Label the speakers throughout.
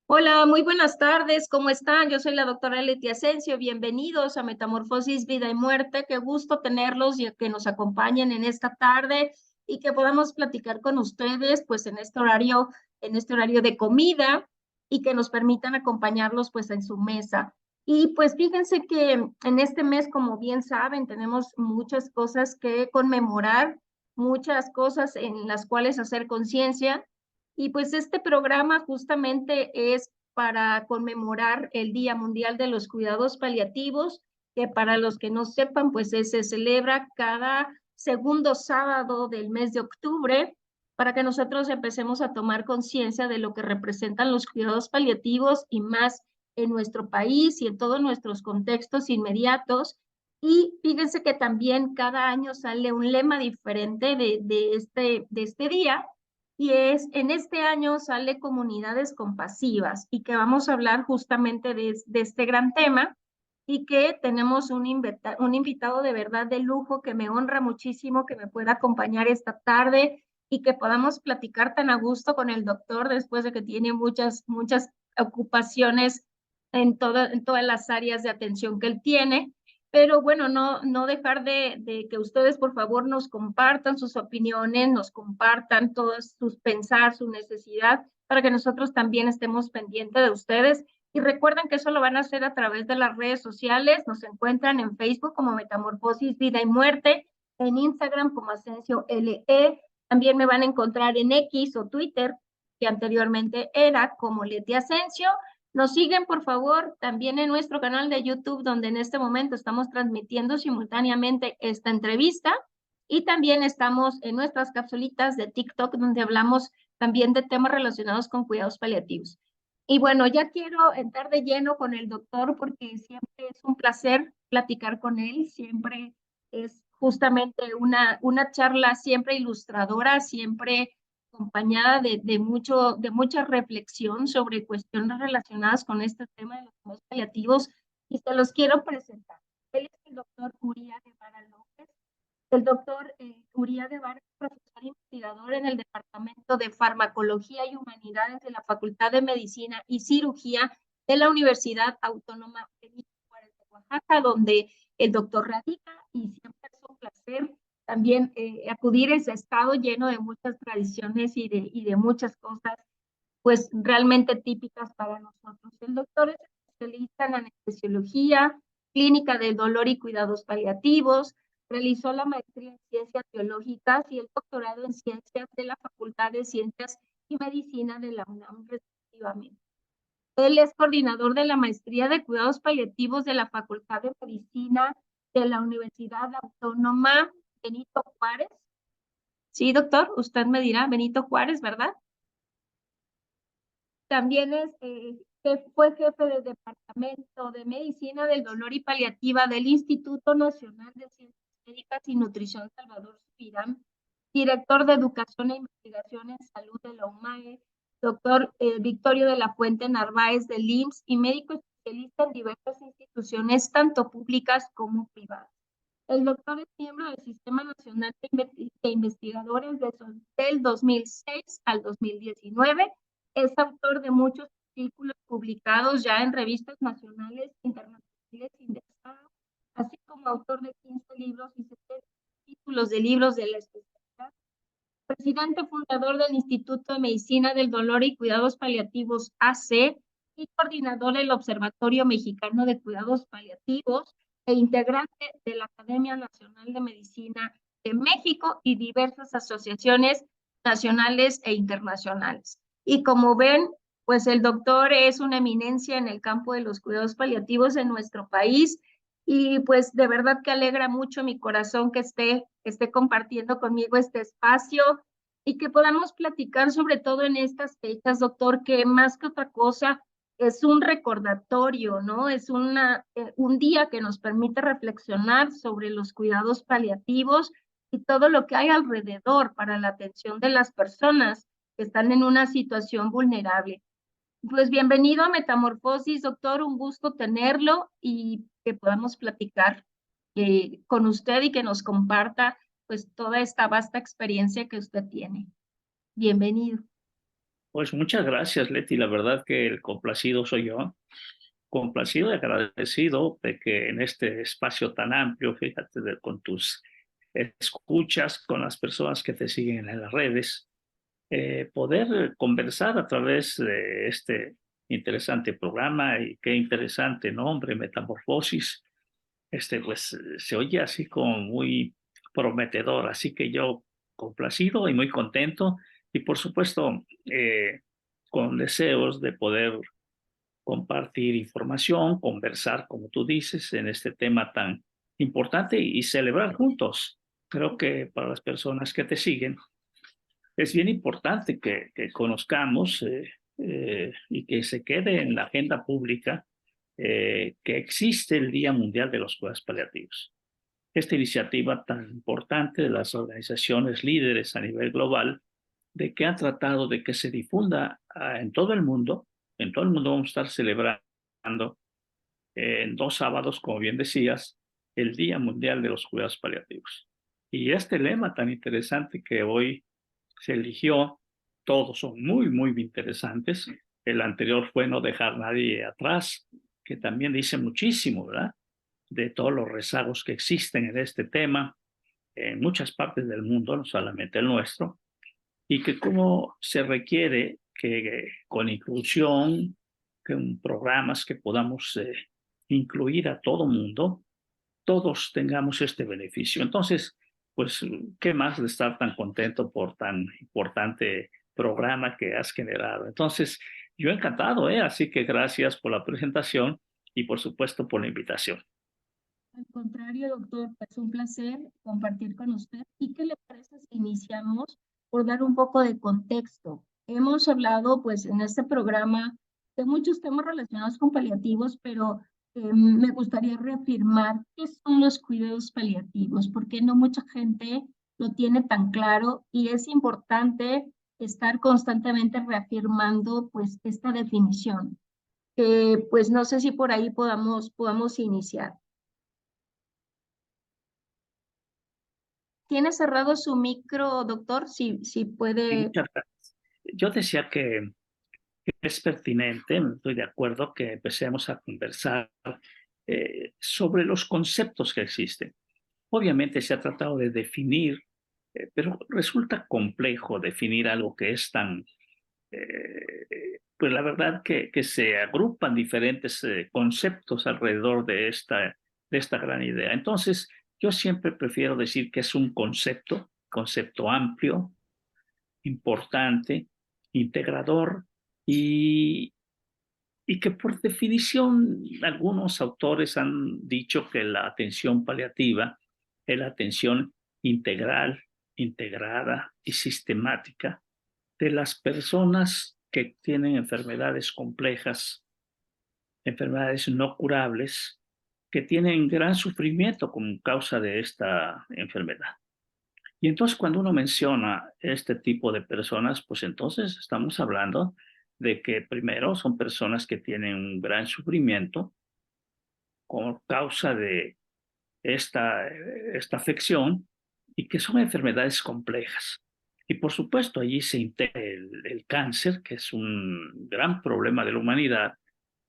Speaker 1: Hola, muy buenas tardes, ¿cómo están? Yo soy la doctora Leti Asensio, bienvenidos a Metamorfosis, Vida y Muerte, qué gusto tenerlos y que nos acompañen en esta tarde y que podamos platicar con ustedes pues en este horario de comida y que nos permitan acompañarlos pues en su mesa. Y pues fíjense que en este mes, como bien saben, tenemos muchas cosas que conmemorar, muchas cosas en las cuales hacer conciencia. Y pues este programa justamente es para conmemorar el Día Mundial de los Cuidados Paliativos, que para los que no sepan, pues se celebra cada segundo sábado del mes de octubre, para que nosotros empecemos a tomar conciencia de lo que representan los cuidados paliativos y más en nuestro país y en todos nuestros contextos inmediatos. Y fíjense que también cada año sale un lema diferente de este día y en este año sale Comunidades Compasivas y que vamos a hablar justamente de este gran tema y que tenemos un invitado de verdad de lujo que me honra muchísimo que me pueda acompañar esta tarde y que podamos platicar tan a gusto con el doctor después de que tiene muchas ocupaciones en todas las áreas de atención que él tiene. Pero bueno, no dejar de que ustedes por favor nos compartan sus opiniones, nos compartan todos sus pensar, su necesidad, para que nosotros también estemos pendientes de ustedes. Y recuerden que eso lo van a hacer a través de las redes sociales. Nos encuentran en Facebook como Metamorfosis, Vida y Muerte, en Instagram como Asensio LE. También me van a encontrar en X o Twitter, que anteriormente era como Leti Asensio. Nos siguen, por favor, también en nuestro canal de YouTube, donde en este momento estamos transmitiendo simultáneamente esta entrevista. Y también estamos en nuestras capsulitas de TikTok, donde hablamos también de temas relacionados con cuidados paliativos. Y bueno, ya quiero entrar de lleno con el doctor porque siempre es un placer platicar con él, siempre es justamente una charla siempre ilustradora, siempre acompañada de mucha reflexión sobre cuestiones relacionadas con este tema de los cuidados paliativos y se los quiero presentar. Él es el doctor Uría Guevara López. El doctor Uría Guevara es profesor investigador en el Departamento de Farmacología y Humanidades de la Facultad de Medicina y Cirugía de la Universidad Autónoma Benito Juárez de Oaxaca, donde el doctor radica y siempre es un placer también acudir a ese estado lleno de muchas tradiciones y de muchas cosas, pues realmente típicas para nosotros. El doctor es especialista en anestesiología, clínica del dolor y cuidados paliativos, realizó la maestría en ciencias biológicas y el doctorado en ciencias de la Facultad de Ciencias y Medicina de la UNAM, respectivamente. Él es coordinador de la maestría de cuidados paliativos de la Facultad de Medicina de la Universidad Autónoma Benito Juárez. Sí, doctor, usted me dirá, Benito Juárez, ¿verdad? También fue jefe del Departamento de Medicina del Dolor y Paliativa del Instituto Nacional de Ciencias Médicas y Nutrición Salvador Subirán, director de Educación e Investigación en Salud de la UMAE, doctor Victorio de la Fuente Narváez del IMSS y médico especialista en diversas instituciones, tanto públicas como privadas. El doctor es miembro del Sistema Nacional de Investigadores del 2006 al 2019. Es autor de muchos artículos publicados ya en revistas nacionales, internacionales, indexados, así como autor de 15 libros y 70 títulos de libros de la especialidad. Presidente fundador del Instituto de Medicina del Dolor y Cuidados Paliativos AC y coordinador del Observatorio Mexicano de Cuidados Paliativos e integrante de la Academia Nacional de Medicina de México y diversas asociaciones nacionales e internacionales. Y como ven, pues el doctor es una eminencia en el campo de los cuidados paliativos en nuestro país y pues de verdad que alegra mucho mi corazón que esté compartiendo conmigo este espacio y que podamos platicar sobre todo en estas fechas, doctor, que más que otra cosa es un recordatorio, ¿no? Es un día que nos permite reflexionar sobre los cuidados paliativos y todo lo que hay alrededor para la atención de las personas que están en una situación vulnerable. Pues bienvenido a Metamorfosis, doctor, un gusto tenerlo y que podamos platicar con usted y que nos comparta pues toda esta vasta experiencia que usted tiene. Bienvenido.
Speaker 2: Pues muchas gracias, Leti. La verdad que el complacido soy yo. Complacido y agradecido de que en este espacio tan amplio, fíjate, con tus escuchas, con las personas que te siguen en las redes, poder conversar a través de este interesante programa y qué interesante nombre, Metamorfosis. Pues se oye así como muy prometedor, así que yo complacido y muy contento y por supuesto con deseos de poder compartir información, conversar, como tú dices, en este tema tan importante y celebrar juntos. Creo que para las personas que te siguen es bien importante que conozcamos y que se quede en la agenda pública que existe el Día Mundial de los Cuidados Paliativos. Esta iniciativa tan importante de las organizaciones líderes a nivel global, de que han tratado de que se difunda en todo el mundo vamos a estar celebrando en 2 sábados, como bien decías, el Día Mundial de los Cuidados Paliativos. Y este lema tan interesante que hoy se eligió, todos son muy, muy interesantes. El anterior fue no dejar a nadie atrás, que también dice muchísimo, ¿verdad? De todos los rezagos que existen en este tema en muchas partes del mundo, no solamente el nuestro, y que como se requiere que con inclusión, con programas que podamos incluir a todo mundo, todos tengamos este beneficio. Entonces, pues, ¿qué más de estar tan contento por tan importante programa que has generado? Entonces, yo encantado, ¿eh? Así que gracias por la presentación y por supuesto por la invitación.
Speaker 1: Al contrario, doctor, es un placer compartir con usted. ¿Y qué le parece si iniciamos por dar un poco de contexto? Hemos hablado, pues, en este programa de muchos temas relacionados con paliativos, pero me gustaría reafirmar qué son los cuidados paliativos, porque no mucha gente lo tiene tan claro y es importante estar constantemente reafirmando, pues, esta definición. Pues, no sé si por ahí podamos iniciar. ¿Tiene cerrado su micro, doctor? Si
Speaker 2: Y
Speaker 1: puede.
Speaker 2: muchas gracias. Yo decía que es pertinente, estoy de acuerdo, que empecemos a conversar sobre los conceptos que existen. Obviamente se ha tratado de definir, pero resulta complejo definir algo que es tan, pues la verdad que se agrupan diferentes conceptos alrededor de esta gran idea. Entonces, yo siempre prefiero decir que es un concepto amplio, importante, integrador y, y que por definición algunos autores han dicho que la atención paliativa es la atención integral, integrada y sistemática de las personas que tienen enfermedades complejas, enfermedades no curables, que tienen gran sufrimiento como causa de esta enfermedad. Y entonces cuando uno menciona este tipo de personas, pues entonces estamos hablando de que primero son personas que tienen un gran sufrimiento por causa de esta afección y que son enfermedades complejas. Y por supuesto allí se integra el cáncer, que es un gran problema de la humanidad,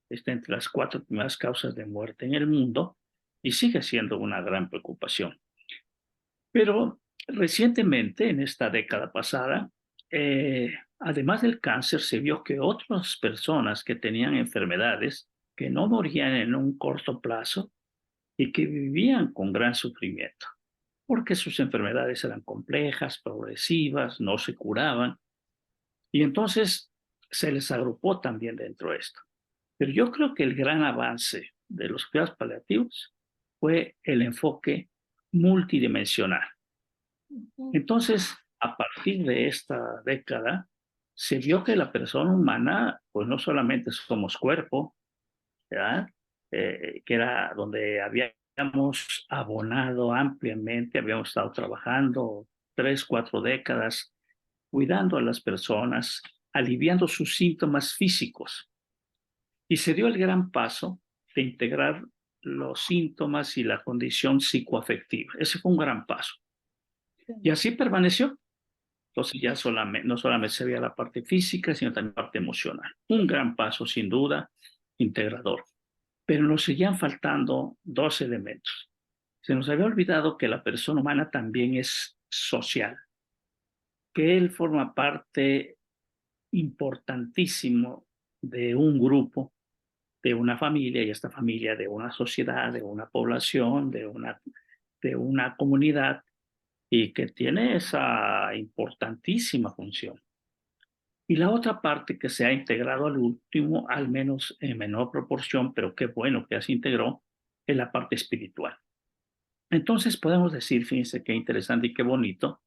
Speaker 2: está entre las 4 primeras causas de muerte en el mundo y sigue siendo una gran preocupación. Pero recientemente, en esta década pasada, además del cáncer, se vio que otras personas que tenían enfermedades que no morían en un corto plazo y que vivían con gran sufrimiento, porque sus enfermedades eran complejas, progresivas, no se curaban, y entonces se les agrupó también dentro de esto. Pero yo creo que el gran avance de los cuidados paliativos fue el enfoque multidimensional. Entonces, a partir de esta década, se vio que la persona humana, pues no solamente somos cuerpo, ¿verdad? Que era donde habíamos abonado ampliamente, habíamos estado trabajando 3, 4 décadas, cuidando a las personas, aliviando sus síntomas físicos. Y se dio el gran paso de integrar los síntomas y la condición psicoafectiva. Ese fue un gran paso. Y así permaneció. Entonces ya no solamente se veía la parte física, sino también la parte emocional. Un gran paso, sin duda, integrador. Pero nos seguían faltando dos elementos. Se nos había olvidado que la persona humana también es social, que él forma parte importantísimo de un grupo, de una familia, y esta familia de una sociedad, de una población, de una comunidad, y que tiene esa importantísima función. Y la otra parte que se ha integrado al último, al menos en menor proporción, pero qué bueno que se integró, es la parte espiritual. Entonces podemos decir, fíjense qué interesante y qué bonito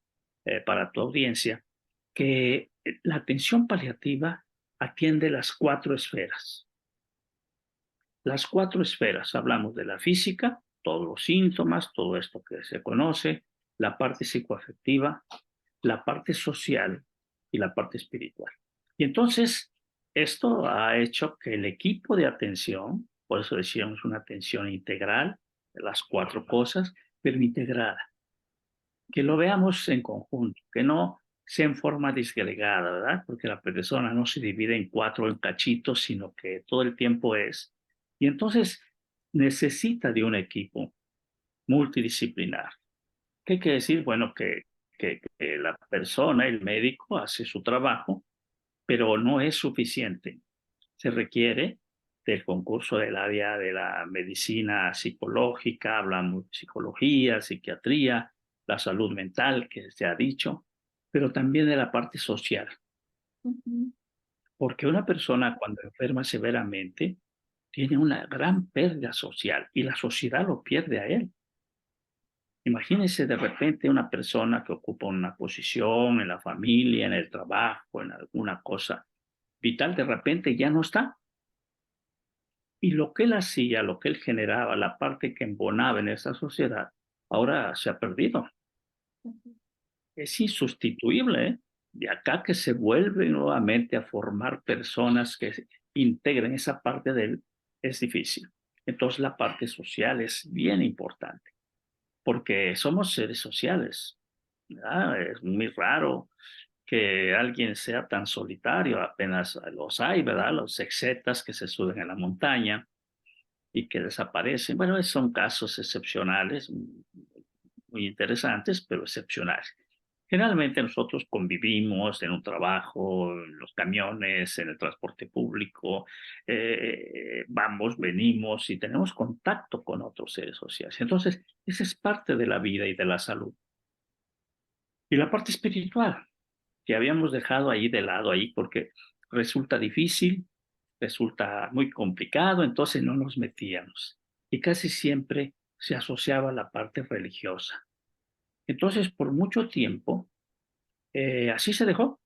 Speaker 2: para tu audiencia, que la atención paliativa atiende las cuatro esferas. Las cuatro esferas, hablamos de la física, todos los síntomas, todo esto que se conoce, la parte psicoafectiva, la parte social y la parte espiritual. Y entonces, esto ha hecho que el equipo de atención, por eso decíamos una atención integral, de las cuatro cosas, pero integrada, que lo veamos en conjunto, que no sea en forma disgregada, ¿verdad? Porque la persona no se divide en cuatro en cachitos, sino que todo el tiempo es. Y entonces necesita de un equipo multidisciplinar. ¿Qué quiere decir? Bueno, que la persona, el médico, hace su trabajo, pero no es suficiente. Se requiere del concurso del área de la medicina psicológica, hablamos de psicología, psiquiatría, la salud mental, que se ha dicho, pero también de la parte social.
Speaker 1: Ujú.
Speaker 2: Porque una persona cuando enferma severamente tiene una gran pérdida social y la sociedad lo pierde a él. Imagínese de repente una persona que ocupa una posición en la familia, en el trabajo, en alguna cosa vital, de repente ya no está. Y lo que él hacía, lo que él generaba, la parte que embonaba en esa sociedad, ahora se ha perdido.
Speaker 1: Ujú.
Speaker 2: Es insustituible, ¿eh? De acá que se vuelve nuevamente a formar personas que integren esa parte de él, es difícil. Entonces la parte social es bien importante, porque somos seres sociales, ¿verdad? Es muy raro que alguien sea tan solitario, apenas los hay, ¿verdad? Los exetas que se suben a la montaña y que desaparecen. Bueno, son casos excepcionales, muy interesantes, pero excepcionales. Generalmente nosotros convivimos en un trabajo, en los camiones, en el transporte público, vamos, venimos y tenemos contacto con otros seres sociales. Entonces, esa es parte de la vida y de la salud. Y la parte espiritual, que habíamos dejado ahí de lado ahí porque resulta difícil, resulta muy complicado, entonces no nos metíamos. Y casi siempre se asociaba a la parte religiosa. Entonces, por mucho tiempo, así se dejó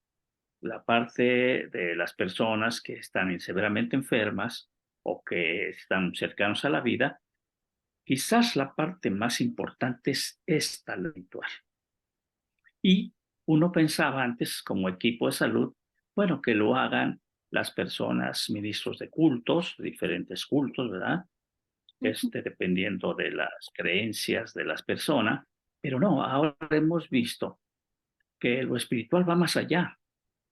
Speaker 2: la parte de las personas que están severamente enfermas o que están cercanos a la vida. Quizás la parte más importante es esta, la ritual. Y uno pensaba antes, como equipo de salud, bueno, que lo hagan las personas, ministros de cultos, diferentes cultos, ¿verdad?
Speaker 1: Ujú.
Speaker 2: Dependiendo de las creencias de las personas, pero no, ahora hemos visto que lo espiritual va más allá,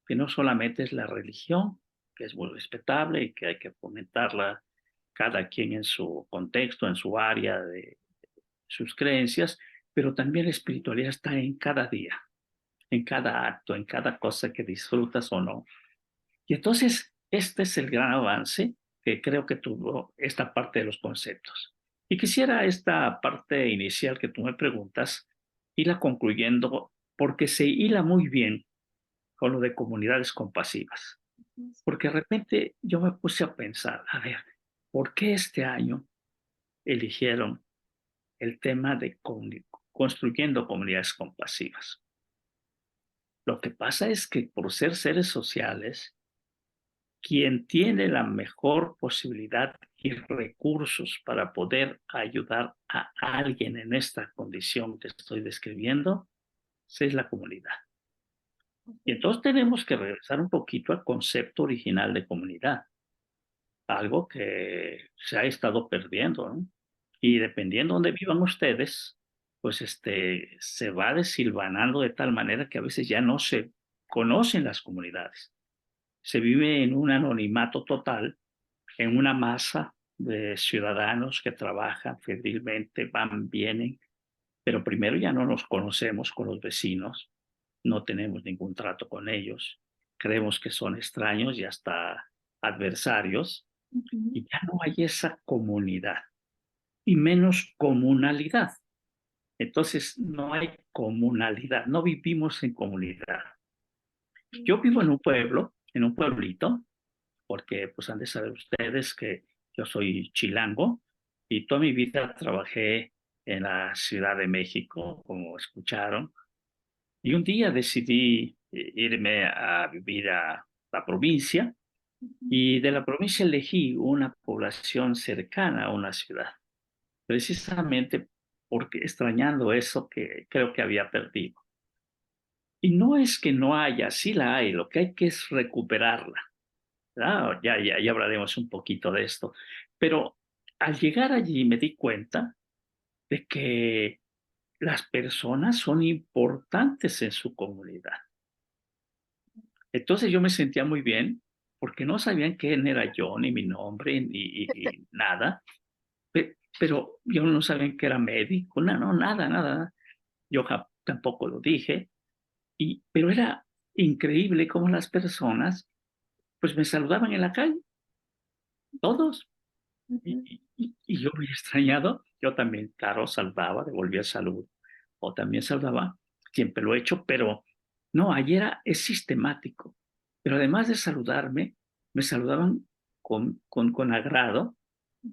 Speaker 2: que no solamente es la religión, que es muy respetable y que hay que fomentarla cada quien en su contexto, en su área de sus creencias, pero también la espiritualidad está en cada día, en cada acto, en cada cosa que disfrutas o no. Y entonces, este es el gran avance que creo que tuvo esta parte de los conceptos. Y quisiera esta parte inicial que tú me preguntas, irla concluyendo porque se hila muy bien con lo de comunidades compasivas. Porque de repente yo me puse a pensar, a ver, ¿por qué este año eligieron el tema de construyendo comunidades compasivas? Lo que pasa es que por ser seres sociales, quien tiene la mejor posibilidad y recursos para poder ayudar a alguien en esta condición que estoy describiendo, es la comunidad. Y entonces tenemos que regresar un poquito al concepto original de comunidad, algo que se ha estado perdiendo, ¿no? Y dependiendo de dónde vivan ustedes, pues se va desilvanando de tal manera que a veces ya no se conocen las comunidades. Se vive en un anonimato total, en una masa de ciudadanos que trabajan febrilmente, van, vienen, pero primero ya no nos conocemos con los vecinos, no tenemos ningún trato con ellos, creemos que son extraños y hasta adversarios,
Speaker 1: Ujú.
Speaker 2: y ya no hay esa comunidad, y menos comunalidad. Entonces no hay comunalidad, no vivimos en comunidad. Yo vivo en un pueblo, en un pueblito, porque pues han de saber ustedes que yo soy chilango y toda mi vida trabajé en la Ciudad de México, como escucharon, y un día decidí irme a vivir a la provincia y de la provincia elegí una población cercana a una ciudad, precisamente porque extrañando eso que creo que había perdido. Y no es que no haya, sí la hay, lo que hay que es recuperarla. Ya hablaremos un poquito de esto. Pero al llegar allí me di cuenta de que las personas son importantes en su comunidad. Entonces yo me sentía muy bien porque no sabían quién era yo, ni mi nombre, ni nada. Pero yo no sabían que era médico, no, nada, nada. Yo tampoco lo dije. Pero era increíble cómo las personas pues me saludaban en la calle, todos.
Speaker 1: Ujú.
Speaker 2: Y yo muy extrañado, yo también, claro, saludaba, devolvía el saludo, o también saludaba, siempre lo he hecho, pero no, ayer es sistemático. Pero además de saludarme, me saludaban con agrado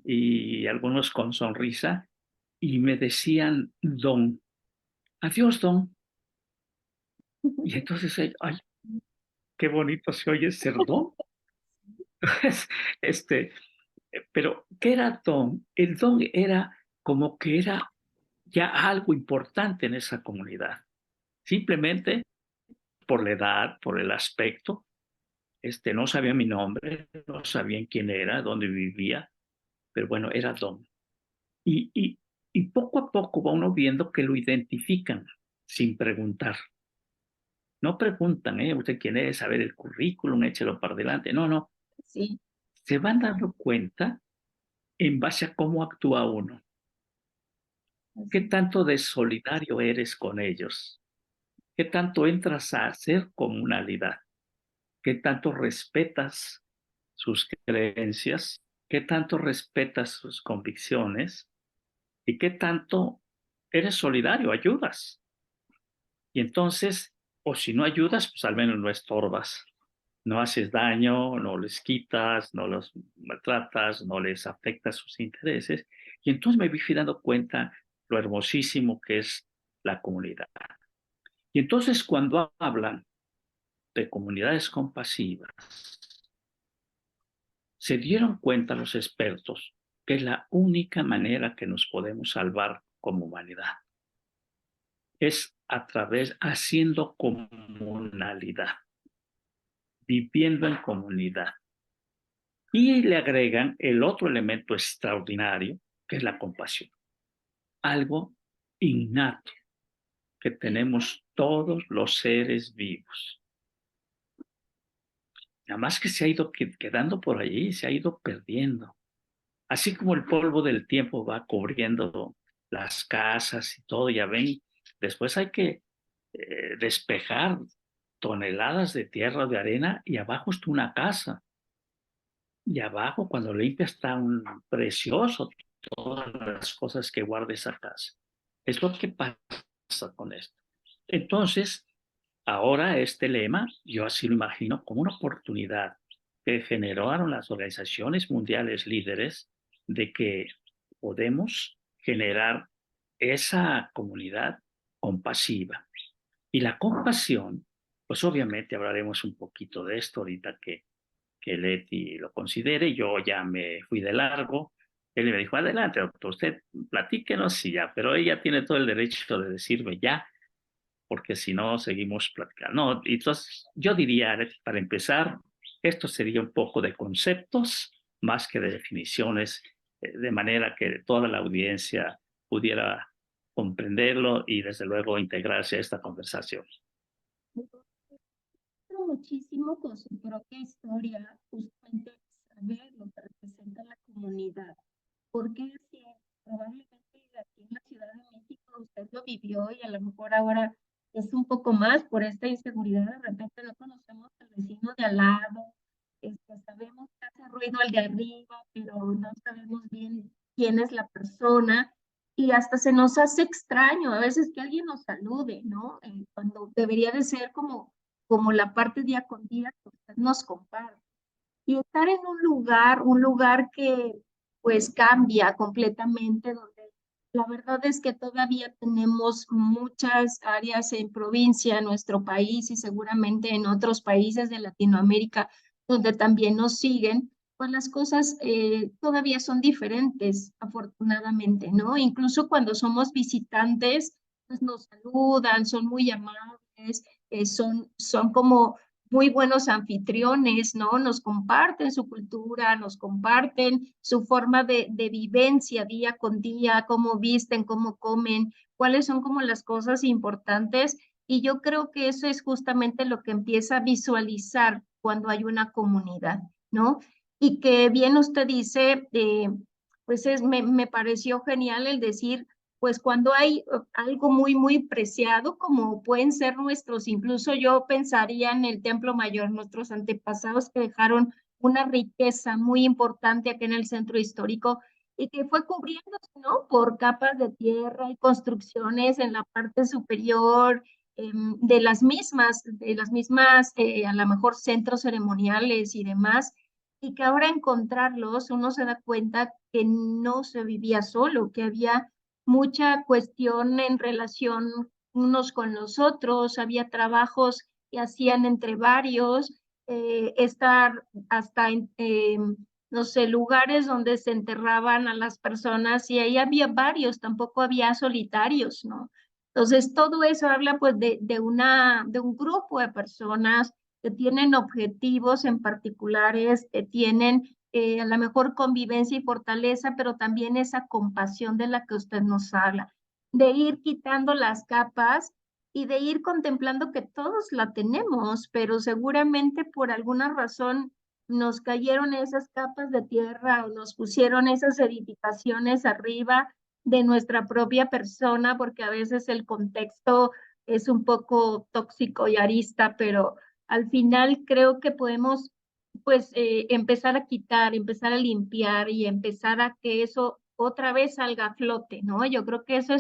Speaker 2: y algunos con sonrisa y me decían don, adiós don. Y entonces, ay, qué bonito se oye ser don. Este, pero, ¿qué era don? El don era como que era ya algo importante en esa comunidad. Simplemente por la edad, por el aspecto, no sabía mi nombre, no sabían quién era, dónde vivía, pero bueno, era don. Y, y, y poco a poco va uno viendo que lo identifican sin preguntar. No preguntan, ¿usted quién es? A ver el currículum, échelo para adelante. No, no.
Speaker 1: Sí,
Speaker 2: Se van dando cuenta en base a cómo actúa uno. ¿Qué
Speaker 1: así.
Speaker 2: tanto de solidario eres con ellos? ¿Qué tanto entras a hacer comunalidad? ¿Qué tanto respetas sus creencias? ¿Qué tanto respetas sus convicciones? ¿Y qué tanto eres solidario, ayudas? Y entonces, o si no ayudas, pues al menos no estorbas, no haces daño, no les quitas, no los maltratas, no les afectas sus intereses. Y entonces me fui dando cuenta lo hermosísimo que es la comunidad. Y entonces cuando hablan de comunidades compasivas, se dieron cuenta los expertos que es la única manera que nos podemos salvar como humanidad. Es a través, haciendo comunalidad, viviendo en comunidad. Y le agregan el otro elemento extraordinario, que es la compasión. Algo innato que tenemos todos los seres vivos. Nada más que se ha ido quedando por allí, se ha ido perdiendo. Así como el polvo del tiempo va cubriendo las casas y todo, ya ven, después hay que despejar toneladas de tierra o de arena y abajo está una casa. Y abajo, cuando limpia, está un precioso todas las cosas que guarda esa casa. Es lo que pasa con esto. Entonces, ahora este lema, yo así lo imagino como una oportunidad que generaron las organizaciones mundiales líderes de que podemos generar esa comunidad compasiva. Y la compasión, pues obviamente hablaremos un poquito de esto ahorita que Leti lo considere. Yo ya me fui de largo. Él me dijo, adelante, doctor, usted platíquenos y ya, pero ella tiene todo el derecho de decirme ya, porque si no, seguimos platicando. No, entonces, yo diría, para empezar, esto sería un poco de conceptos más que de definiciones, de manera que toda la audiencia pudiera comprenderlo y desde luego integrarse a esta conversación.
Speaker 1: Muchísimo con su propia historia, justamente saber lo que representa la comunidad. Porque si probablemente aquí en la Ciudad de México usted lo vivió y a lo mejor ahora es un poco más por esta inseguridad, de repente no conocemos al vecino de al lado, sabemos que hace ruido el de arriba, pero no sabemos bien quién es la persona y hasta se nos hace extraño a veces que alguien nos salude, ¿no? Cuando debería de ser como la parte día con día que usted nos comparte. Y estar en un lugar que pues cambia completamente, donde la verdad es que todavía tenemos muchas áreas en provincia, en nuestro país y seguramente en otros países de Latinoamérica, donde también nos siguen, pues las cosas todavía son diferentes, afortunadamente, ¿no? Incluso cuando somos visitantes, pues nos saludan, son muy amables, son como muy buenos anfitriones, ¿no? Nos comparten su cultura, nos comparten su forma de vivencia día con día, cómo visten, cómo comen, cuáles son como las cosas importantes. Y yo creo que eso es justamente lo que empieza a visualizar cuando hay una comunidad, ¿no? Y que bien usted dice, pues me pareció genial el decir, pues cuando hay algo muy, muy preciado, como pueden ser nuestros, incluso yo pensaría en el Templo Mayor, nuestros antepasados que dejaron una riqueza muy importante aquí en el centro histórico y que fue cubriéndose, ¿no? Por capas de tierra y construcciones en la parte superior de las mismas, a lo mejor centros ceremoniales y demás, y que ahora encontrarlos uno se da cuenta que no se vivía solo, que había mucha cuestión en relación unos con los otros, había trabajos que hacían entre varios, estar hasta en, no sé, lugares donde se enterraban a las personas y ahí había varios, tampoco había solitarios, ¿no? Entonces, todo eso habla pues de un grupo de personas que tienen objetivos en particulares, que tienen a la mejor convivencia y fortaleza, pero también esa compasión de la que usted nos habla, de ir quitando las capas y de ir contemplando que todos la tenemos, pero seguramente por alguna razón nos cayeron esas capas de tierra o nos pusieron esas edificaciones arriba de nuestra propia persona, porque a veces el contexto es un poco tóxico y arista, pero al final creo que podemos pues empezar a quitar, empezar a limpiar y empezar a que eso otra vez salga a flote, ¿no? Yo creo que ese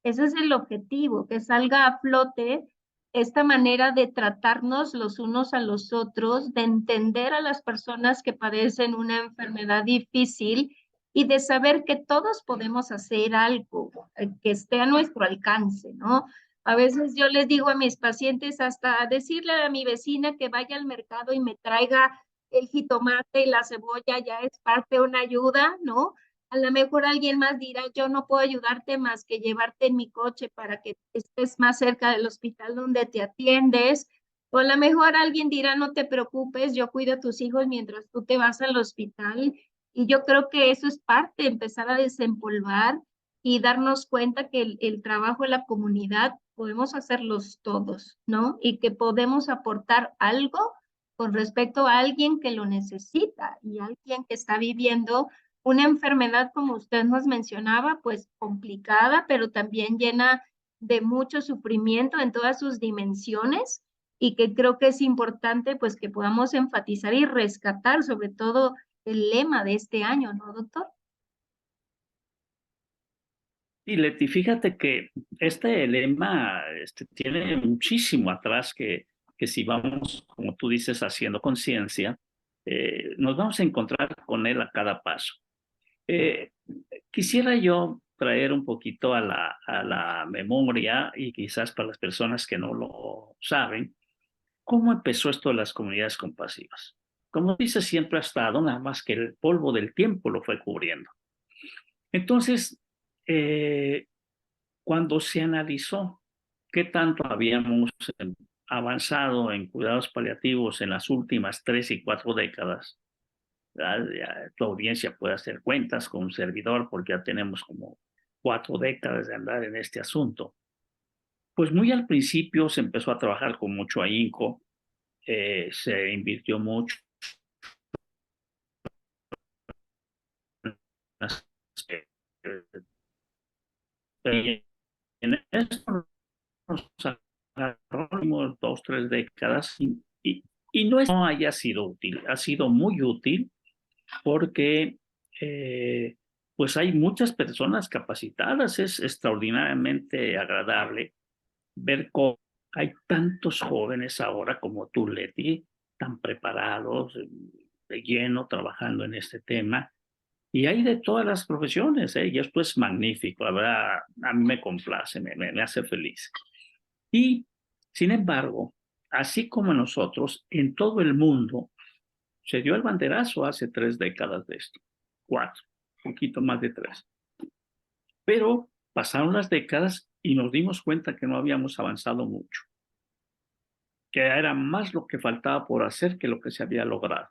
Speaker 1: es el objetivo, que salga a flote esta manera de tratarnos los unos a los otros, de entender a las personas que padecen una enfermedad difícil y de saber que todos podemos hacer algo que esté a nuestro alcance, ¿no? A veces yo les digo a mis pacientes hasta decirle a mi vecina que vaya al mercado y me traiga el jitomate y la cebolla ya es parte de una ayuda, ¿no? A lo mejor alguien más dirá, yo no puedo ayudarte más que llevarte en mi coche para que estés más cerca del hospital donde te atiendes. O a lo mejor alguien dirá, no te preocupes, yo cuido a tus hijos mientras tú te vas al hospital. Y yo creo que eso es parte, empezar a desempolvar y darnos cuenta que el trabajo de la comunidad podemos hacerlos todos, ¿no? Y que podemos aportar algo con respecto a alguien que lo necesita y alguien que está viviendo una enfermedad, como usted nos mencionaba, pues complicada, pero también llena de mucho sufrimiento en todas sus dimensiones y que creo que es importante pues que podamos enfatizar y rescatar sobre todo el lema de este año, ¿no, doctor?
Speaker 2: Y Leti, fíjate que este lema tiene muchísimo atrás que si vamos, como tú dices, haciendo conciencia, nos vamos a encontrar con él a cada paso. Eh, Quisiera yo traer un poquito a a la memoria y quizás para las personas que no lo saben, cómo empezó esto de las comunidades compasivas. Como dice, siempre ha estado, nada más que el polvo del tiempo lo fue cubriendo. Entonces, eh, cuando se analizó qué tanto habíamos avanzado en cuidados paliativos en las últimas 3 y 4 décadas, ¿verdad? Ya tu audiencia puede hacer cuentas con un servidor porque ya tenemos como 4 décadas de andar en este asunto. Pues muy al principio se empezó a trabajar con mucho ahínco, se invirtió mucho en esto, nos agarramos 2, 3 décadas y no haya sido útil, ha sido muy útil porque pues hay muchas personas capacitadas, es extraordinariamente agradable ver cómo hay tantos jóvenes ahora como tú, Leti, tan preparados, de lleno, trabajando en este tema. Y hay de todas las profesiones, ¿eh? Y esto es magnífico, la verdad, a mí me complace, me hace feliz. Y, sin embargo, así como nosotros, en todo el mundo, se dio el banderazo hace 3 décadas de esto, 4, un poquito más de 3. Pero pasaron las décadas y nos dimos cuenta que no habíamos avanzado mucho, que era más lo que faltaba por hacer que lo que se había logrado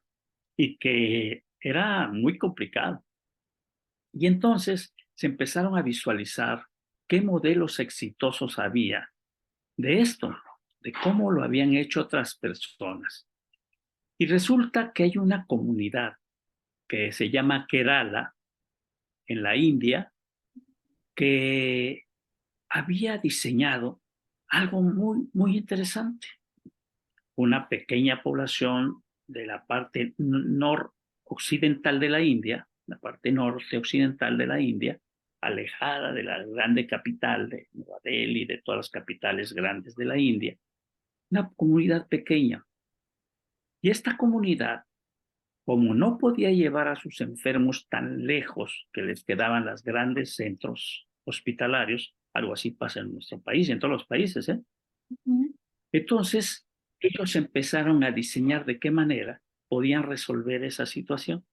Speaker 2: y que era muy complicado. Y entonces se empezaron a visualizar qué modelos exitosos había de esto, de cómo lo habían hecho otras personas. Y resulta que hay una comunidad que se llama Kerala, en la India, que había diseñado algo muy, muy interesante. Una pequeña población de la parte noroccidental de la India, la parte norte occidental de la India, alejada de la grande capital de Nueva Delhi, de todas las capitales grandes de la India, una comunidad pequeña. Y esta comunidad, como no podía llevar a sus enfermos tan lejos que les quedaban los grandes centros hospitalarios, algo así pasa en nuestro país y en todos los países, ¿eh? Entonces, ellos empezaron a diseñar de qué manera podían resolver esa situación.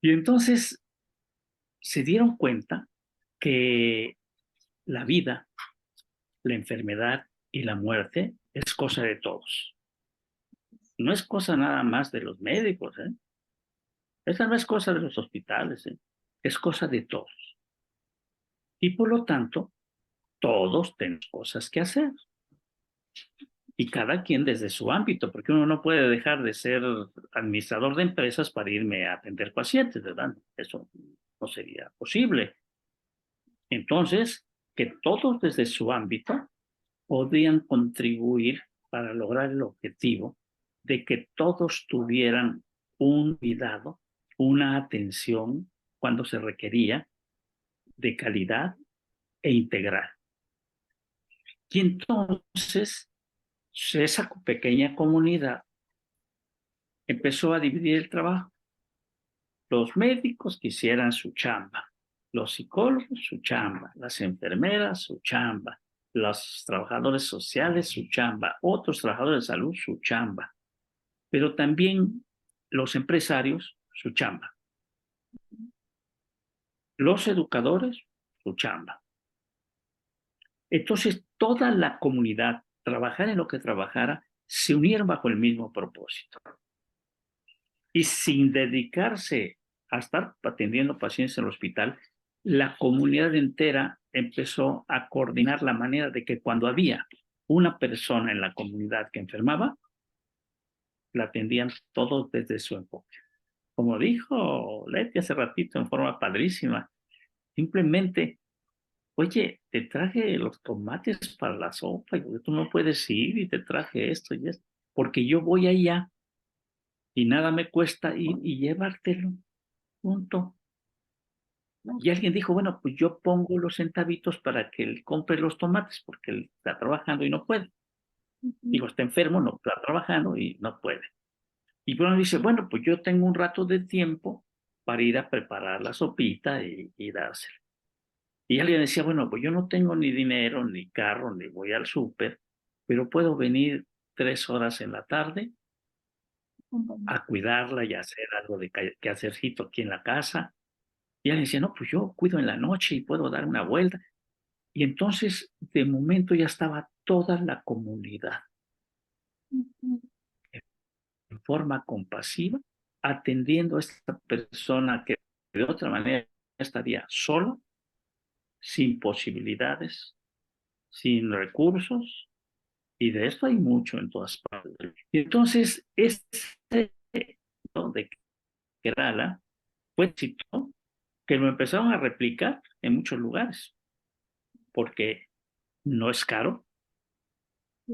Speaker 2: Y entonces se dieron cuenta que la vida, la enfermedad y la muerte es cosa de todos. No es cosa nada más de los médicos, ¿eh? Esa no es cosa de los hospitales, ¿eh? Es cosa de todos. Y por lo tanto, todos tenemos cosas que hacer. Y cada quien desde su ámbito, porque uno no puede dejar de ser administrador de empresas para irme a atender pacientes, ¿verdad? Eso no sería posible. Entonces, que todos desde su ámbito podían contribuir para lograr el objetivo de que todos tuvieran un cuidado, una atención cuando se requería de calidad e integral. Y entonces, esa pequeña comunidad empezó a dividir el trabajo. Los médicos que hicieran su chamba, los psicólogos su chamba, las enfermeras su chamba, los trabajadores sociales su chamba, otros trabajadores de salud su chamba, pero también los empresarios su chamba, los educadores su chamba. Entonces, toda la comunidad, trabajar en lo que trabajara, se unieron bajo el mismo propósito. Y sin dedicarse a estar atendiendo pacientes en el hospital, la comunidad entera empezó a coordinar la manera de que cuando había una persona en la comunidad que enfermaba, la atendían todos desde su enfoque. Como dijo Leti hace ratito en forma padrísima, simplemente, oye, te traje los tomates para la sopa y tú no puedes ir y te traje esto y esto, porque yo voy allá y nada me cuesta ir y llevártelo, punto. Y alguien dijo, bueno, pues yo pongo los centavitos para que él compre los tomates porque él está trabajando y no puede. Digo, está enfermo, no está trabajando y no puede. Y uno dice, bueno, pues yo tengo un rato de tiempo para ir a preparar la sopita y dársela. Y alguien decía, bueno, pues yo no tengo ni dinero, ni carro, ni voy al súper, pero puedo venir 3 horas en la tarde a cuidarla y hacer algo de quehacercito aquí en la casa. Y alguien decía, no, pues yo cuido en la noche y puedo dar una vuelta. Y entonces, de momento ya estaba toda la comunidad en forma compasiva, atendiendo a esta persona que de otra manera estaría sola sin posibilidades, sin recursos, y de esto hay mucho en todas partes. Y entonces, este, ¿no?, de Kerala fue éxito que lo empezaron a replicar en muchos lugares, porque no es caro,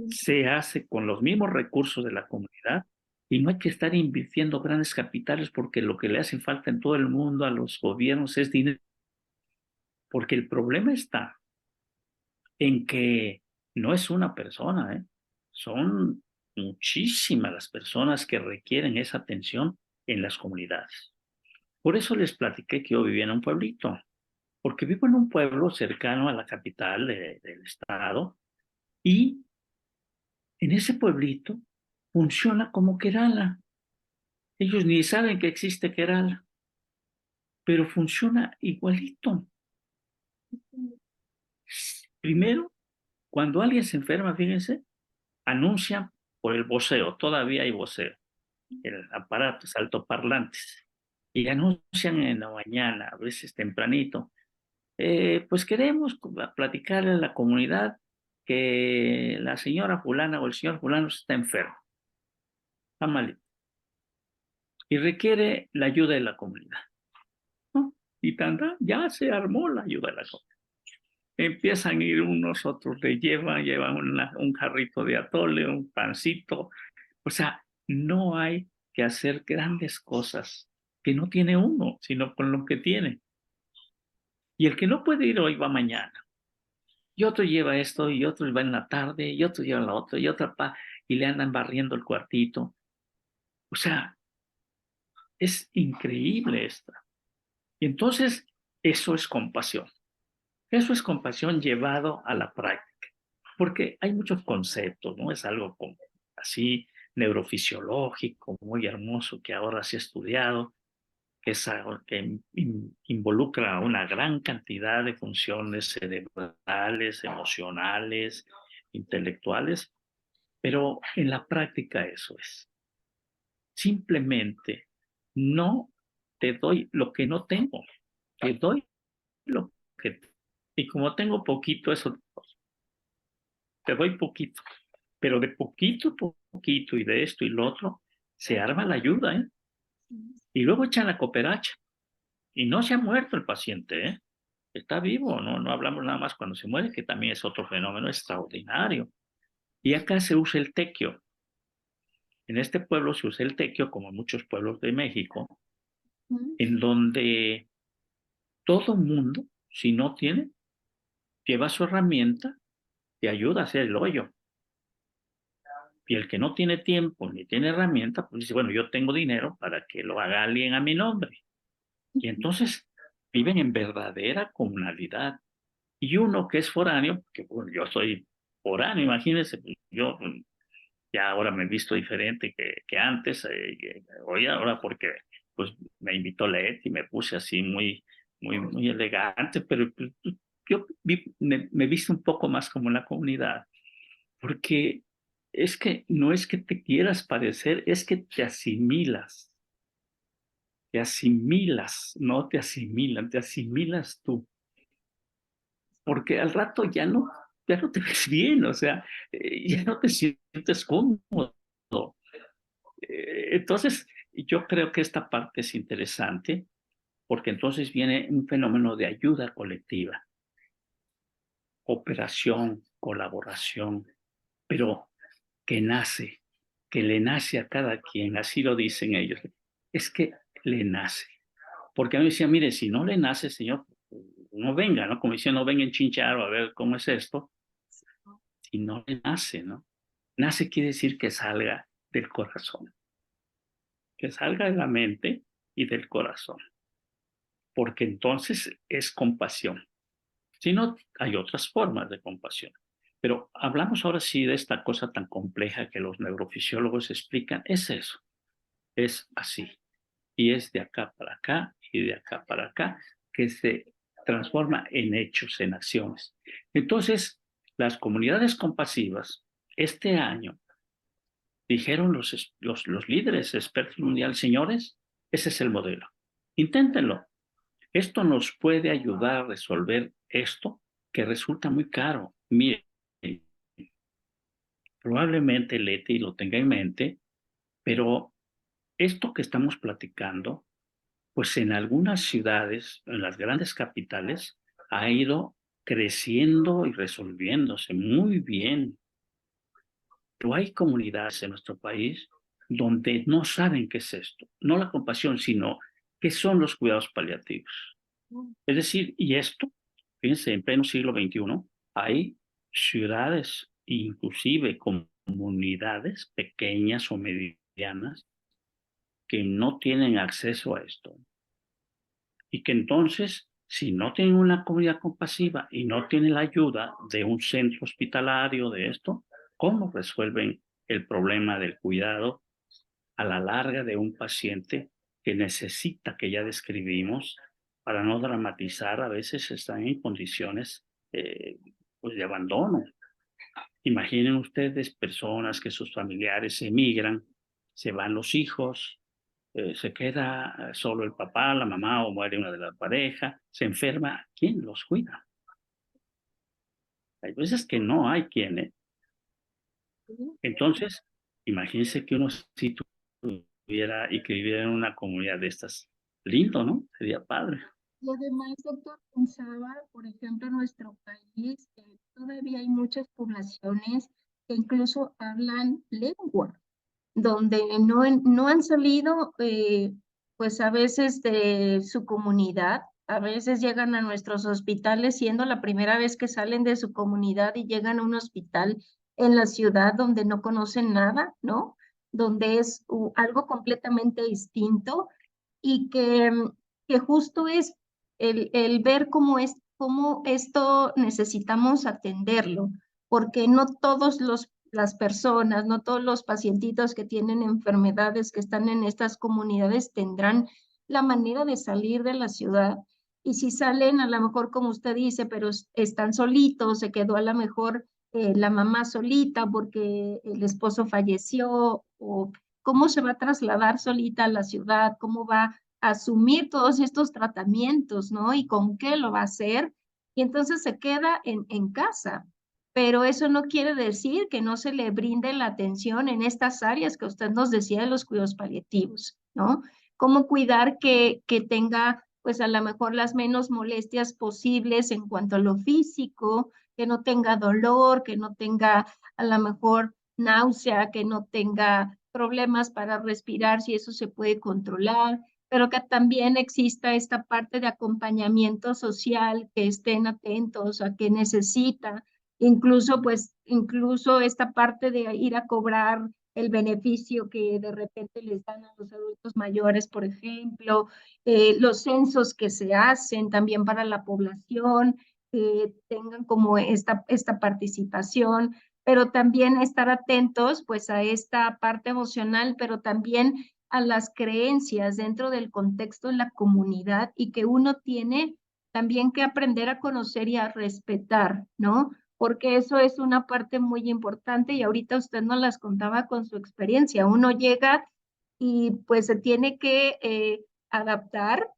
Speaker 2: se hace con los mismos recursos de la comunidad y no hay que estar invirtiendo grandes capitales porque lo que le hace falta en todo el mundo a los gobiernos es dinero, porque el problema está en que no es una persona, ¿eh? Son muchísimas las personas que requieren esa atención en las comunidades. Por eso les platiqué que yo vivía en un pueblito, porque vivo en un pueblo cercano a la capital del estado y en ese pueblito funciona como Kerala. Ellos ni saben que existe Kerala, pero funciona igualito. Primero, cuando alguien se enferma, fíjense, anuncian por el voceo, todavía hay voceo, el aparatos altoparlantes, y anuncian en la mañana, a veces tempranito, pues queremos platicarle a la comunidad que la señora fulana o el señor fulano está enfermo, está malito, y requiere la ayuda de la comunidad, ¿no? Y tanta, ya se armó la ayuda de la comunidad. Empiezan a ir unos, otros le llevan un jarrito de atole, un pancito. O sea, no hay que hacer grandes cosas que no tiene uno, sino con lo que tiene. Y el que no puede ir hoy va mañana. Y otro lleva esto, y otro va en la tarde, y otro lleva la otra, y otra y le andan barriendo el cuartito. O sea, es increíble esto. Y entonces, eso es compasión. Eso es compasión llevado a la práctica. Porque hay muchos conceptos, ¿no? Es algo como así neurofisiológico, muy hermoso, que ahora se ha estudiado, que es algo que involucra una gran cantidad de funciones cerebrales, emocionales, intelectuales, pero en la práctica eso es. Simplemente no te doy lo que no tengo, te doy lo que... Y como tengo poquito, eso te doy poquito, pero de poquito a poquito y de esto y lo otro, se arma la ayuda, ¿eh? Y luego echan la cooperacha. Y no se ha muerto el paciente, ¿eh? Está vivo, ¿no? No hablamos nada más cuando se muere, que también es otro fenómeno extraordinario. Y acá se usa el tequio. En este pueblo se usa el tequio, como en muchos pueblos de México, en donde todo mundo, si no tiene, lleva su herramienta y ayuda a hacer el hoyo. Y el que no tiene tiempo ni tiene herramienta, pues dice, bueno, yo tengo dinero para que lo haga alguien a mi nombre. Y entonces viven en verdadera comunalidad. Y uno que es foráneo, que bueno, yo soy foráneo, imagínense, pues, yo ya ahora me he visto diferente que antes, hoy ahora porque pues me invitó Led y me puse así muy elegante, pero pues, yo me he visto un poco más como la comunidad, porque es que no es que te quieras parecer, es que te asimilas, no te asimilan, te asimilas tú, porque al rato ya no te ves bien, o sea, ya no te sientes cómodo. Entonces, yo creo que esta parte es interesante porque entonces viene un fenómeno de ayuda colectiva, cooperación, colaboración, pero que nace, que le nace a cada quien, así lo dicen ellos, es que le nace. Porque a mí me decían, mire, si no le nace, señor, no venga, ¿no? Como decían, no venga en chincharo a ver cómo es esto, si no le nace, ¿no? Nace quiere decir que salga del corazón, que salga de la mente y del corazón, porque entonces es compasión. Si no, hay otras formas de compasión. Pero hablamos ahora sí de esta cosa tan compleja que los neurofisiólogos explican. Es eso, es así. Y es de acá para acá y de acá para acá que se transforma en hechos, en acciones. Entonces, las comunidades compasivas, este año, dijeron los líderes expertos mundiales, señores, ese es el modelo. Inténtenlo. Esto nos puede ayudar a resolver esto que resulta muy caro. Mire, probablemente Leti lo tenga en mente, pero esto que estamos platicando, pues en algunas ciudades, en las grandes capitales, ha ido creciendo y resolviéndose muy bien. Pero hay comunidades en nuestro país donde no saben qué es esto, no la compasión, sino qué son los cuidados paliativos. Es decir, y esto, fíjense, en pleno siglo XXI, hay ciudades, inclusive comunidades pequeñas o medianas, que no tienen acceso a esto. Y que entonces, si no tienen una comunidad compasiva y no tienen la ayuda de un centro hospitalario de esto, ¿cómo resuelven el problema del cuidado a la larga de un paciente que necesita, que ya describimos, para no dramatizar, a veces están en condiciones pues de abandono? Imaginen ustedes personas que sus familiares emigran, se van los hijos, se queda solo el papá, la mamá o muere una de las parejas, se enferma, ¿quién los cuida? Hay veces que no hay quien, ¿eh? Entonces, imagínense que uno si tuviera y que viviera en una comunidad de estas. Lindo, ¿no? Sería padre.
Speaker 1: Y además, doctor, pensaba, por ejemplo, en nuestro país, todavía hay muchas poblaciones que incluso hablan lengua, donde no han salido, pues a veces de su comunidad, a veces llegan a nuestros hospitales siendo la primera vez que salen de su comunidad y llegan a un hospital en la ciudad donde no conocen nada, ¿no? Donde es algo completamente distinto y que justo es el ver cómo esto necesitamos atenderlo, porque no todos las personas, no todos los pacientitos que tienen enfermedades que están en estas comunidades tendrán la manera de salir de la ciudad. Y si salen, a lo mejor como usted dice, pero están solitos, se quedó a lo mejor la mamá solita porque el esposo falleció, o cómo se va a trasladar solita a la ciudad, cómo va a asumir todos estos tratamientos, ¿no? Y con qué lo va a hacer. Y entonces se queda en casa, pero eso no quiere decir que no se le brinde la atención en estas áreas que usted nos decía de los cuidados paliativos, ¿no? Cómo cuidar que tenga, pues a lo mejor las menos molestias posibles en cuanto a lo físico, que no tenga dolor, que no tenga a lo mejor náusea, que no tenga problemas para respirar, si eso se puede controlar, pero que también exista esta parte de acompañamiento social, que estén atentos a qué necesita. Incluso, pues, incluso esta parte de ir a cobrar el beneficio que de repente les dan a los adultos mayores, por ejemplo, los censos que se hacen también para la población, que tengan como esta participación, pero también estar atentos pues a esta parte emocional, pero también a las creencias dentro del contexto de la comunidad y que uno tiene también que aprender a conocer y a respetar, ¿no? Porque eso es una parte muy importante y ahorita usted nos las contaba con su experiencia. Uno llega y pues se tiene que adaptar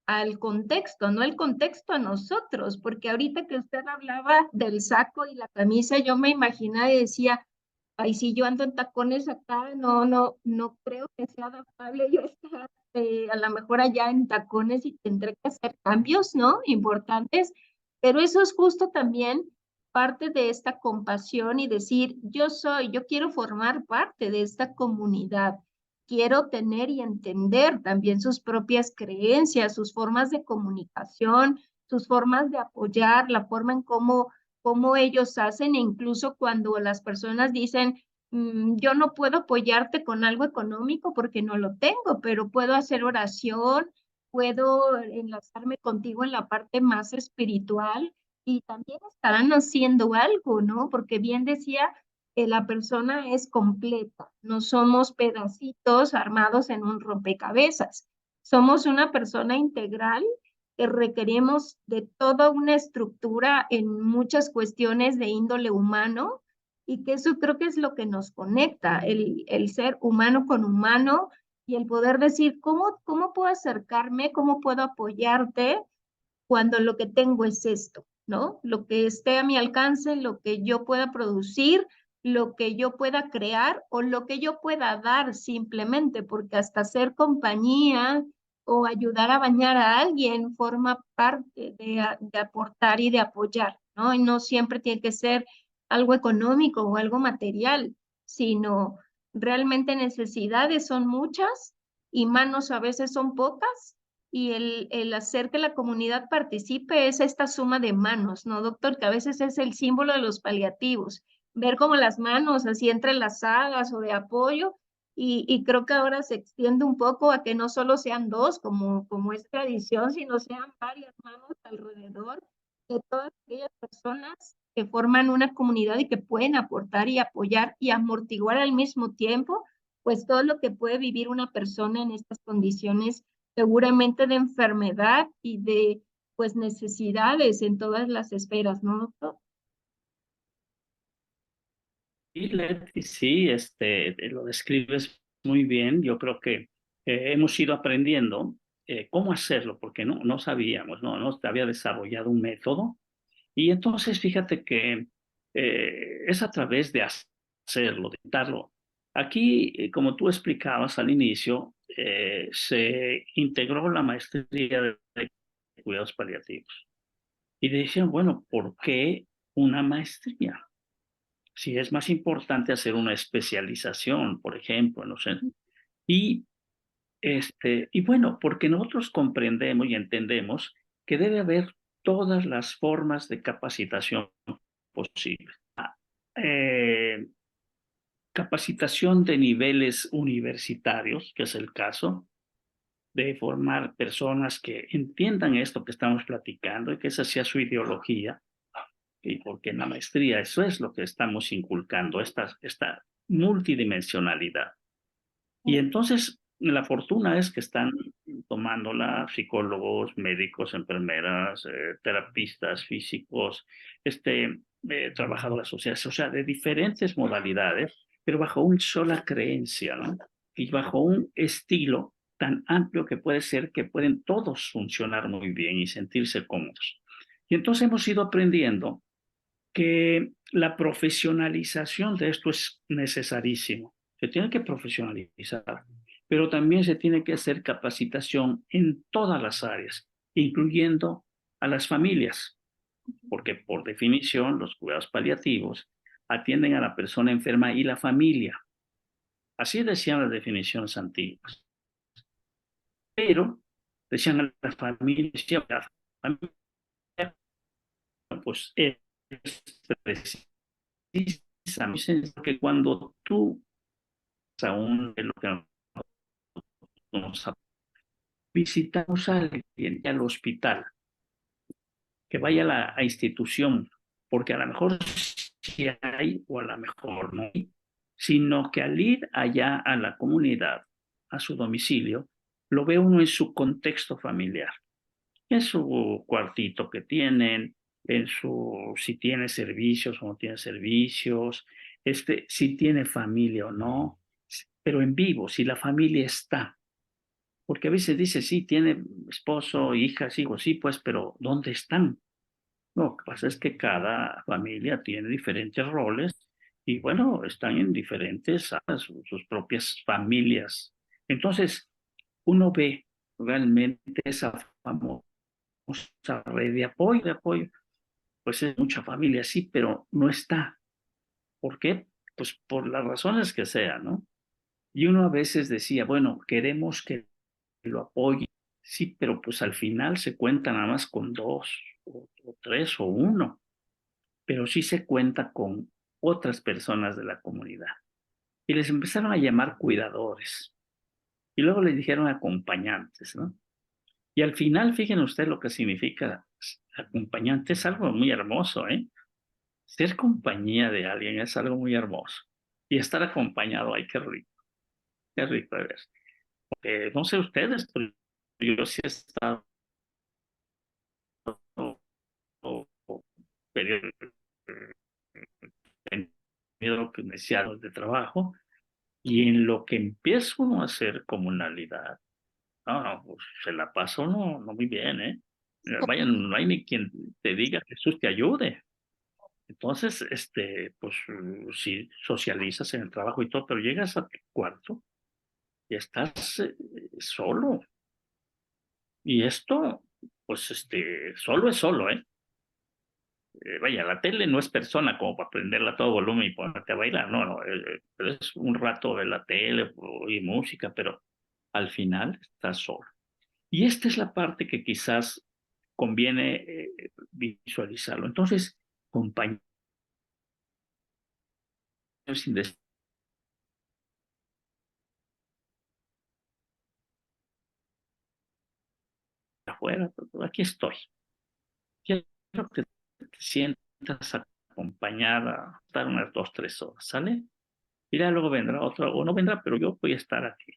Speaker 1: al contexto, no el contexto a nosotros, porque ahorita que usted hablaba del saco y la camisa, yo me imaginaba y decía, ay, si yo ando en tacones acá, no creo que sea adaptable yo estar a lo mejor allá en tacones y tendré que hacer cambios, ¿no? Importantes, pero eso es justo también parte de esta compasión y decir, yo quiero formar parte de esta comunidad, quiero tener y entender también sus propias creencias, sus formas de comunicación, sus formas de apoyar, la forma en cómo ellos hacen, e incluso cuando las personas dicen, yo no puedo apoyarte con algo económico porque no lo tengo, pero puedo hacer oración, puedo enlazarme contigo en la parte más espiritual y también estarán haciendo algo, ¿no? Porque bien decía, la persona es completa, no somos pedacitos armados en un rompecabezas, somos una persona integral que requerimos de toda una estructura en muchas cuestiones de índole humano y que eso creo que es lo que nos conecta, el ser humano con humano y el poder decir, ¿cómo puedo acercarme, cómo puedo apoyarte cuando lo que tengo es esto? ¿no? Lo que esté a mi alcance, lo que yo pueda producir, lo que yo pueda crear o lo que yo pueda dar simplemente, porque hasta hacer compañía o ayudar a bañar a alguien forma parte de aportar y de apoyar, ¿no? Y no siempre tiene que ser algo económico o algo material, sino realmente necesidades son muchas y manos a veces son pocas y el hacer que la comunidad participe es esta suma de manos, ¿no, doctor? Que a veces es el símbolo de los paliativos, ver como las manos así entrelazadas o de apoyo y creo que ahora se extiende un poco a que no solo sean dos, como es tradición, sino sean varias manos alrededor de todas aquellas personas que forman una comunidad y que pueden aportar y apoyar y amortiguar al mismo tiempo, pues todo lo que puede vivir una persona en estas condiciones seguramente de enfermedad y de pues necesidades en todas las esferas, ¿no, doctor?
Speaker 2: Y Leti, sí, lo describes muy bien. Yo creo que hemos ido aprendiendo cómo hacerlo, porque no sabíamos, no se había desarrollado un método. Y entonces fíjate que es a través de hacerlo, de intentarlo. Aquí, como tú explicabas al inicio, se integró la maestría de cuidados paliativos. Y decían, bueno, ¿por qué una maestría? Si es más importante hacer una especialización, por ejemplo, no sé. Y, y bueno, porque nosotros comprendemos y entendemos que debe haber todas las formas de capacitación posibles. Eh, Capacitación de niveles universitarios, que es el caso, de formar personas que entiendan esto que estamos platicando y que esa sea su ideología, y porque en la maestría eso es lo que estamos inculcando, esta multidimensionalidad. Y entonces la fortuna es que están tomándola psicólogos, médicos, enfermeras, terapistas físicos, trabajadoras sociales, o sea, de diferentes modalidades, pero bajo una sola creencia, ¿no? Y bajo un estilo tan amplio que puede ser que pueden todos funcionar muy bien y sentirse cómodos. Y entonces hemos ido aprendiendo que la profesionalización de esto es necesarísimo. Se tiene que profesionalizar, pero también se tiene que hacer capacitación en todas las áreas, incluyendo a las familias, porque por definición los cuidados paliativos atienden a la persona enferma y la familia. Así decían las definiciones antiguas. Pero decían a la familia, pues es precisamente que cuando tú aún de lo que nos visitamos a alguien al hospital, que vaya a la institución, porque a lo mejor sí hay o a lo mejor no hay, sino que al ir allá a la comunidad, a su domicilio, lo ve uno en su contexto familiar, en su cuartito que tienen, en su si tiene servicios o no tiene servicios, si tiene familia o no, pero en vivo, si la familia está. Porque a veces dice, sí, tiene esposo, hijas, hijos, sí, pues, pero ¿dónde están? No, lo que pasa es que cada familia tiene diferentes roles y bueno, están en diferentes sus propias familias. Entonces, uno ve realmente esa famosa red de apoyo, pues es mucha familia, sí, pero no está. ¿Por qué? Pues por las razones que sean, ¿no? Y uno a veces decía, bueno, queremos que lo apoye. Sí, pero pues al final se cuenta nada más con dos o tres o uno, pero sí se cuenta con otras personas de la comunidad. Y les empezaron a llamar cuidadores. Y luego les dijeron acompañantes, ¿no? Y al final, fíjense ustedes lo que significa acompañante, es algo muy hermoso, ¿eh? Ser compañía de alguien es algo muy hermoso. Y estar acompañado, ay, qué rico de ver. No sé ustedes, pero yo sí he estado periodos tenido que iniciar de trabajo y en lo que empiezo uno a hacer comunalidad, no, pues se la pasó no muy bien, ¿eh? Vaya, no hay ni quien te diga Jesús te ayude. Entonces, pues sí, socializas en el trabajo y todo, pero llegas a tu cuarto y estás solo. Y esto, pues, solo es solo, ¿eh? Vaya, la tele no es persona como para prenderla a todo volumen y ponerte a bailar, no, no, es un rato de la tele y música, pero al final estás solo. Y esta es la parte que quizás conviene visualizarlo. Entonces, compañeros sin decir afuera, pero aquí estoy. Quiero que te sientas acompañada, estar unas 2, 3 horas, ¿sale? Y ya luego vendrá otro, o no vendrá, pero yo voy a estar aquí.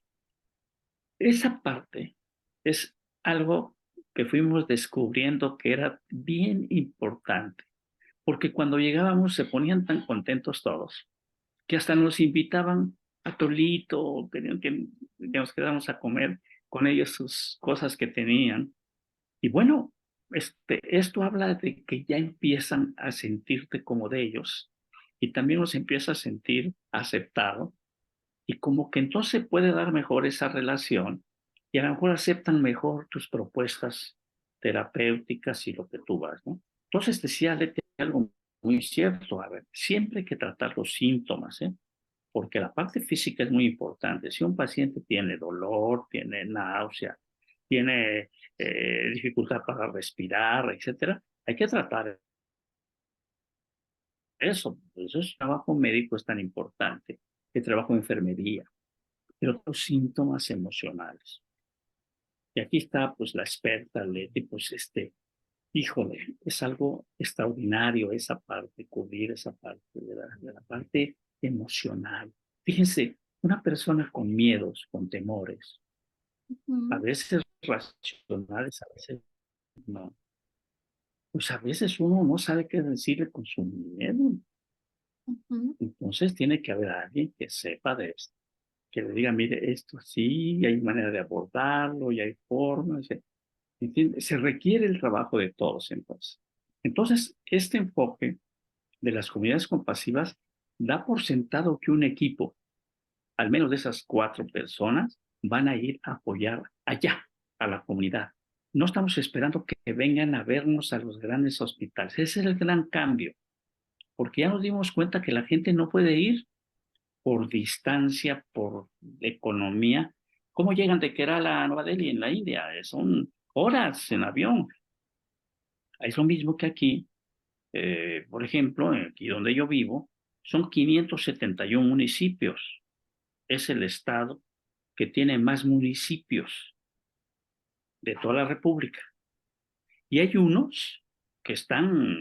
Speaker 2: Esa parte es algo que fuimos descubriendo que era bien importante, porque cuando llegábamos se ponían tan contentos todos, que hasta nos invitaban a Tolito, querían que nos quedáramos a comer con ellos sus cosas que tenían. Y bueno, esto habla de que ya empiezan a sentirte como de ellos y también los empieza a sentir aceptado y como que entonces se puede dar mejor esa relación y a lo mejor aceptan mejor tus propuestas terapéuticas y lo que tú vas, ¿no? Entonces decía Leti algo muy cierto, a ver, siempre hay que tratar los síntomas, ¿eh? Porque la parte física es muy importante. Si un paciente tiene dolor, tiene náusea, tiene dificultad para respirar, etcétera, hay que tratar eso. Por eso el trabajo médico es tan importante, el trabajo de enfermería, pero otros síntomas emocionales. Y aquí está, pues, la experta, Leti, pues, híjole, es algo extraordinario esa parte, cubrir esa parte de la parte emocional. Fíjense, una persona con miedos, con temores, a veces racionales, a veces no. Pues a veces uno no sabe qué decirle con su miedo. Entonces tiene que haber alguien que sepa de esto, que le diga, mire, esto sí, hay manera de abordarlo, y hay formas. Se requiere el trabajo de todos entonces. Entonces, este enfoque de las comunidades compasivas da por sentado que un equipo, al menos de esas 4 personas, van a ir a apoyar allá a la comunidad. No estamos esperando que vengan a vernos a los grandes hospitales. Ese es el gran cambio, porque ya nos dimos cuenta que la gente no puede ir por distancia, por economía. ¿Cómo llegan de Kerala a Nueva Delhi en la India? Son horas en avión. Es lo mismo que aquí. Por ejemplo, aquí donde yo vivo, son 571 municipios. Es el estado que tiene más municipios de toda la República. Y hay unos que están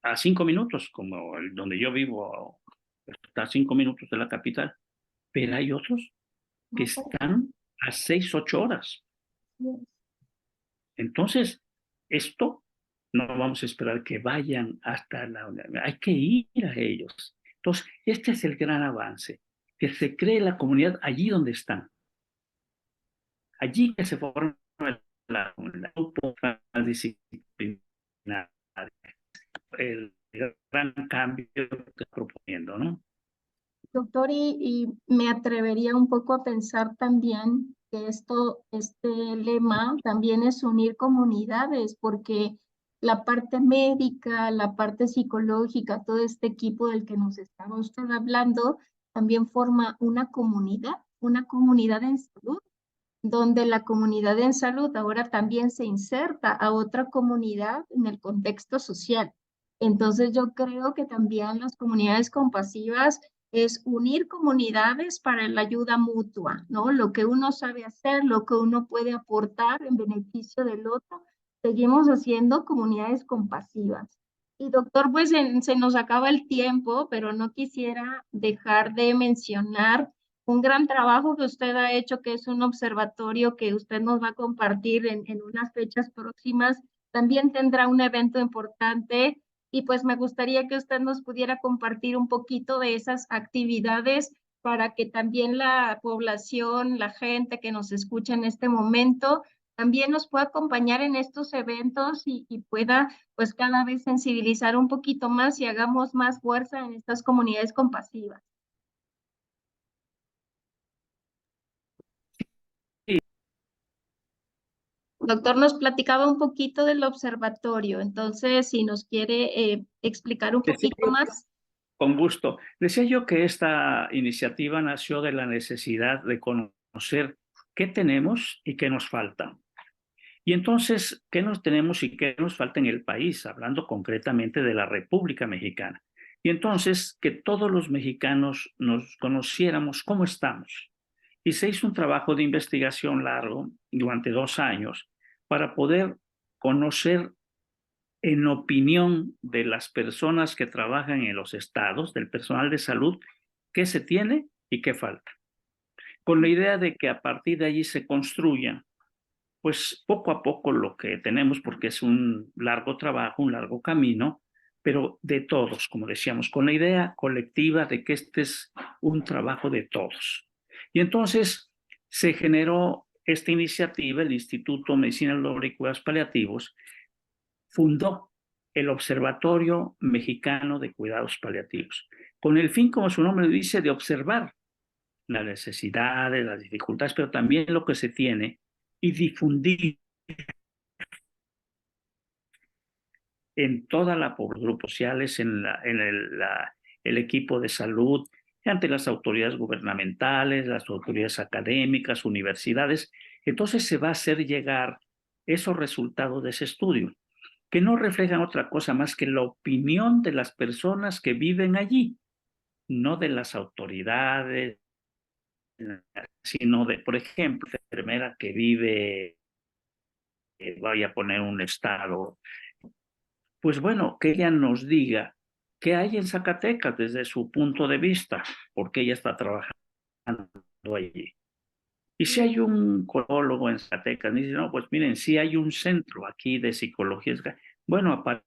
Speaker 2: a 5 minutos, como el donde yo vivo, está a 5 minutos de la capital, pero hay otros que están a 6, 8 horas. Entonces, esto no vamos a esperar que vayan hasta hay que ir a ellos. Entonces, este es el gran avance, que se cree la comunidad allí donde están, allí que se forma la grupo transdisciplinario, el gran cambio que está proponiendo, ¿no?
Speaker 1: Doctor, y me atrevería un poco a pensar también que este lema también es unir comunidades, porque la parte médica, la parte psicológica, todo este equipo del que nos estaba usted hablando, también forma una comunidad en salud, donde la comunidad en salud ahora también se inserta a otra comunidad en el contexto social. Entonces yo creo que también las comunidades compasivas es unir comunidades para la ayuda mutua, ¿no? Lo que uno sabe hacer, lo que uno puede aportar en beneficio del otro, seguimos haciendo comunidades compasivas. Y doctor, pues se nos acaba el tiempo, pero no quisiera dejar de mencionar un gran trabajo que usted ha hecho, que es un observatorio que usted nos va a compartir en unas fechas próximas. También tendrá un evento importante y pues me gustaría que usted nos pudiera compartir un poquito de esas actividades para que también la población, la gente que nos escucha en este momento, también nos pueda acompañar en estos eventos y pueda pues cada vez sensibilizar un poquito más y hagamos más fuerza en estas comunidades compasivas.
Speaker 2: Sí,
Speaker 1: Doctor, nos platicaba un poquito del observatorio, entonces si nos quiere explicar un
Speaker 2: decía
Speaker 1: poquito
Speaker 2: yo,
Speaker 1: más.
Speaker 2: con gusto, decía yo que esta iniciativa nació de la necesidad de conocer qué tenemos y qué nos falta. Y entonces, ¿qué nos tenemos y qué nos falta en el país? Hablando concretamente de la República Mexicana. Y entonces, que todos los mexicanos nos conociéramos cómo estamos. Y se hizo un trabajo de investigación largo durante 2 años para poder conocer en opinión de las personas que trabajan en los estados, del personal de salud, qué se tiene y qué falta. Con la idea de que a partir de allí se construya pues poco a poco lo que tenemos, porque es un largo trabajo, un largo camino, pero de todos, como decíamos, con la idea colectiva de que este es un trabajo de todos. Y entonces se generó esta iniciativa, el Instituto Medicina del Dolor y Cuidados Paliativos fundó el Observatorio Mexicano de Cuidados Paliativos, con el fin, como su nombre dice, de observar las necesidades, las dificultades, pero también lo que se tiene y difundir en toda la por grupos sociales, el equipo de salud, ante las autoridades gubernamentales, las autoridades académicas, universidades. Entonces se va a hacer llegar esos resultados de ese estudio, que no reflejan otra cosa más que la opinión de las personas que viven allí, no de las autoridades, sino de, por ejemplo, la enfermera que vive, voy a poner un estado, pues bueno, que ella nos diga qué hay en Zacatecas desde su punto de vista, porque ella está trabajando allí. Y si hay un psicólogo en Zacatecas, dice, no, pues miren, si hay un centro aquí de psicología, bueno, aparece.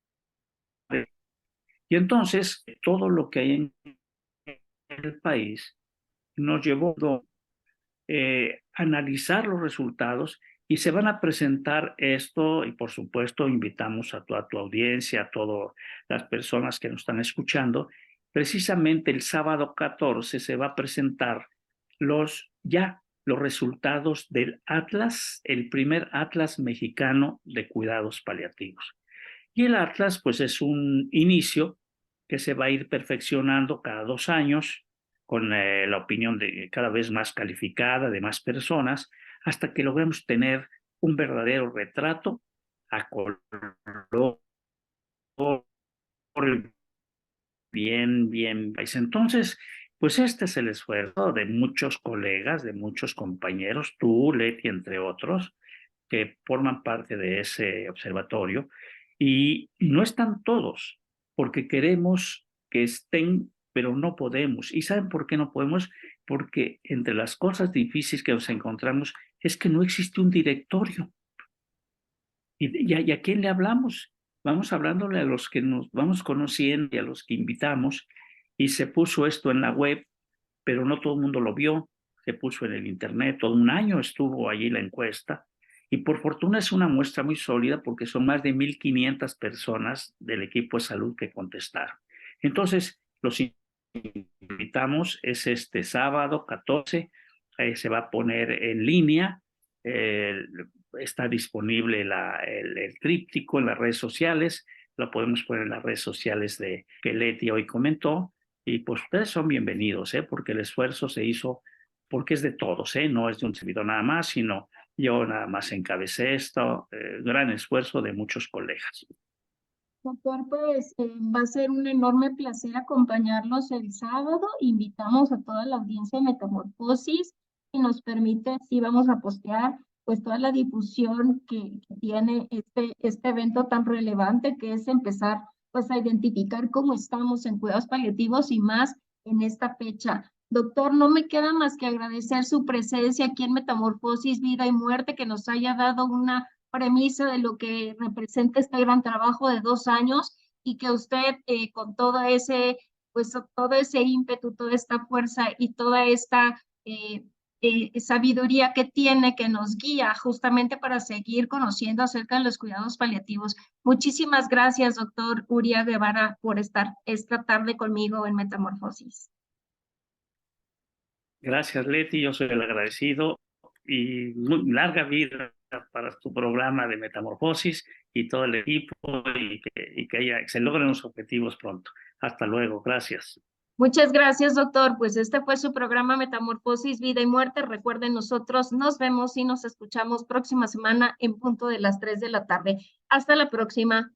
Speaker 2: Y entonces, todo lo que hay en el país nos llevó a analizar los resultados y se van a presentar esto y por supuesto invitamos a toda tu audiencia, a todas las personas que nos están escuchando. Precisamente el sábado 14 se va a presentar los resultados del Atlas, el primer Atlas mexicano de cuidados paliativos. Y el Atlas pues es un inicio que se va a ir perfeccionando cada 2 años con la opinión de cada vez más calificada de más personas, hasta que logremos tener un verdadero retrato a color bien. Entonces, pues este es el esfuerzo de muchos colegas, de muchos compañeros, tú, Leti, entre otros, que forman parte de ese observatorio, y no están todos, porque queremos que estén, pero no podemos. ¿Y saben por qué no podemos? Porque entre las cosas difíciles que nos encontramos es que no existe un directorio. ¿Y a quién le hablamos? Vamos hablándole a los que nos vamos conociendo y a los que invitamos, y se puso esto en la web, pero no todo el mundo lo vio. Se puso en el internet, todo un año estuvo allí la encuesta, y por fortuna es una muestra muy sólida porque son más de 1,500 personas del equipo de salud que contestaron. Entonces, los invitamos, es este sábado 14, se va a poner en línea, está disponible el tríptico en las redes sociales, lo podemos poner en las redes sociales de que Leti hoy comentó, y pues ustedes son bienvenidos, porque el esfuerzo se hizo, porque es de todos, no es de un servidor nada más, sino yo nada más encabecé esto, gran esfuerzo de muchos colegas.
Speaker 1: Doctor, pues va a ser un enorme placer acompañarlos el sábado. Invitamos a toda la audiencia de Metamorfosis y nos permite, si vamos a postear, pues toda la difusión que tiene este evento tan relevante que es empezar pues a identificar cómo estamos en cuidados paliativos y más en esta fecha. Doctor, no me queda más que agradecer su presencia aquí en Metamorfosis, Vida y Muerte, que nos haya dado una premisa de lo que representa este gran trabajo de 2 años y que usted con pues todo ese ímpetu, toda esta fuerza y toda esta sabiduría que tiene, que nos guía justamente para seguir conociendo acerca de los cuidados paliativos. Muchísimas gracias, doctor Uria Guevara, por estar esta tarde conmigo en Metamorfosis.
Speaker 2: Gracias, Leti, yo soy el agradecido y muy larga vida para tu programa de Metamorfosis y todo el equipo que se logren los objetivos pronto. Hasta luego, gracias.
Speaker 1: Muchas gracias, doctor. Pues este fue su programa Metamorfosis, Vida y Muerte. Recuerden, nosotros nos vemos y nos escuchamos próxima semana en punto de las 3 de la tarde. Hasta la próxima.